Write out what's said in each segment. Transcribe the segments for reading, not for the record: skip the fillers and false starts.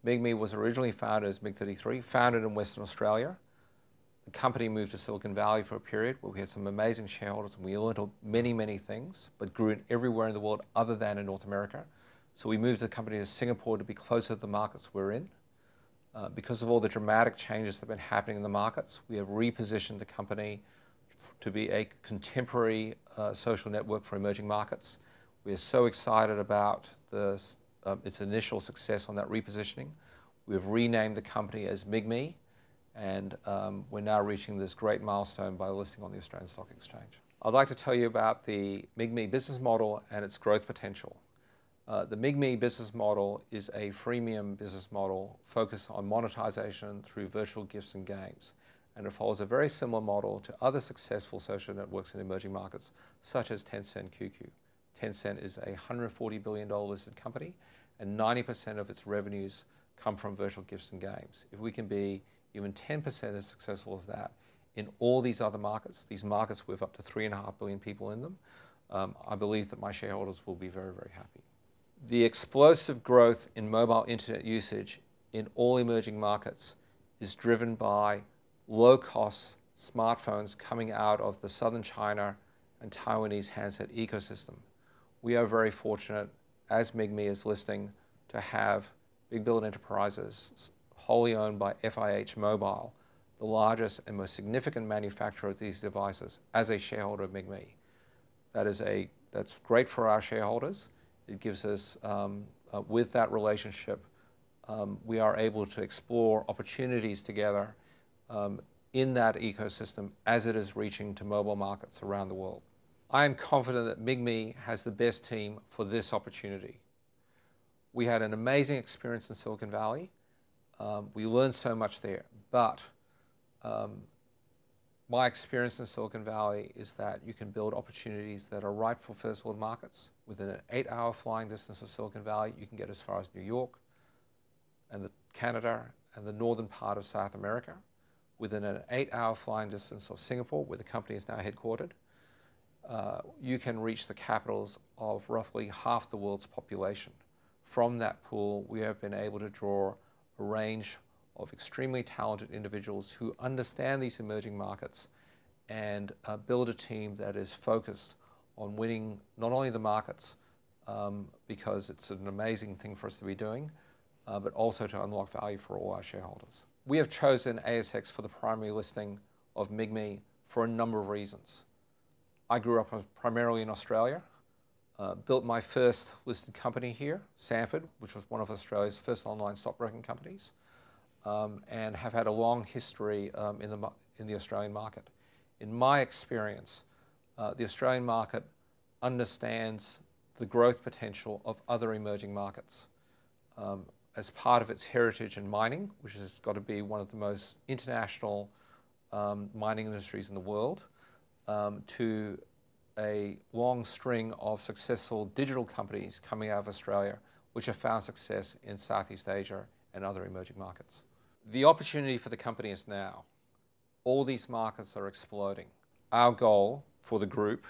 Migme was originally founded as MiG33, founded in Western Australia. The company moved to Silicon Valley for a period where we had some amazing shareholders and we learned many, many things, but grew everywhere in the world other than in North America. So we moved the company to Singapore to be closer to the markets we're in. Because of all the dramatic changes that have been happening in the markets, we have repositioned the company to be a contemporary social network for emerging markets. We are so excited about its initial success on that repositioning. We have renamed the company as Migme, and we're now reaching this great milestone by listing on the Australian Stock Exchange. I'd like to tell you about the Migme business model and its growth potential. The Migme business model is a freemium business model focused on monetization through virtual gifts and games. And it follows a very similar model to other successful social networks in emerging markets, such as Tencent QQ. Tencent is a $140 billion listed company, and 90% of its revenues come from virtual gifts and games. If we can be even 10% as successful as that in all these other markets, these markets with up to 3.5 billion people in them, I believe that my shareholders will be very, very happy. The explosive growth in mobile internet usage in all emerging markets is driven by low-cost smartphones coming out of the Southern China and Taiwanese handset ecosystem. We are very fortunate, as Migme is listing, to have Big Build Enterprises, wholly owned by FIH Mobile, the largest and most significant manufacturer of these devices, as a shareholder of Migme. That's great for our shareholders. It gives us, with that relationship, we are able to explore opportunities together in that ecosystem as it is reaching to mobile markets around the world. I am confident that Migme has the best team for this opportunity. We had an amazing experience in Silicon Valley. We learned so much there, but my experience in Silicon Valley is that you can build opportunities that are right for first world markets. Within an 8-hour flying distance of Silicon Valley, you can get as far as New York and Canada and the northern part of South America. Within an 8-hour flying distance of Singapore, where the company is now headquartered, you can reach the capitals of roughly half the world's population. From that pool, we have been able to draw a range of extremely talented individuals who understand these emerging markets and build a team that is focused on winning not only the markets, because it's an amazing thing for us to be doing, but also to unlock value for all our shareholders. We have chosen ASX for the primary listing of Migme for a number of reasons. I grew up primarily in Australia, built my first listed company here, Sanford, which was one of Australia's first online stockbroking companies, and have had a long history in the Australian market. In my experience, the Australian market understands the growth potential of other emerging markets. As part of its heritage in mining, which has got to be one of the most international mining industries in the world, to a long string of successful digital companies coming out of Australia, which have found success in Southeast Asia and other emerging markets. The opportunity for the company is now. All these markets are exploding. Our goal for the group,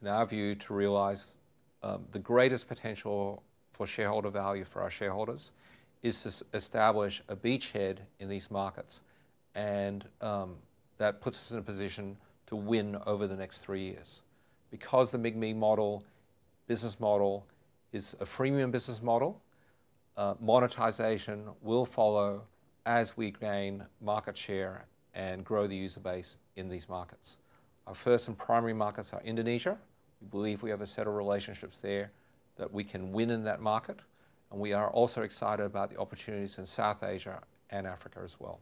in our view, to realize the greatest potential for shareholder value for our shareholders is to establish a beachhead in these markets, and that puts us in a position to win over the next 3 years. Because the Migme business model is a freemium business model, monetization will follow as we gain market share and grow the user base in these markets. Our first and primary markets are Indonesia. We believe we have a set of relationships there that we can win in that market, and we are also excited about the opportunities in South Asia and Africa as well.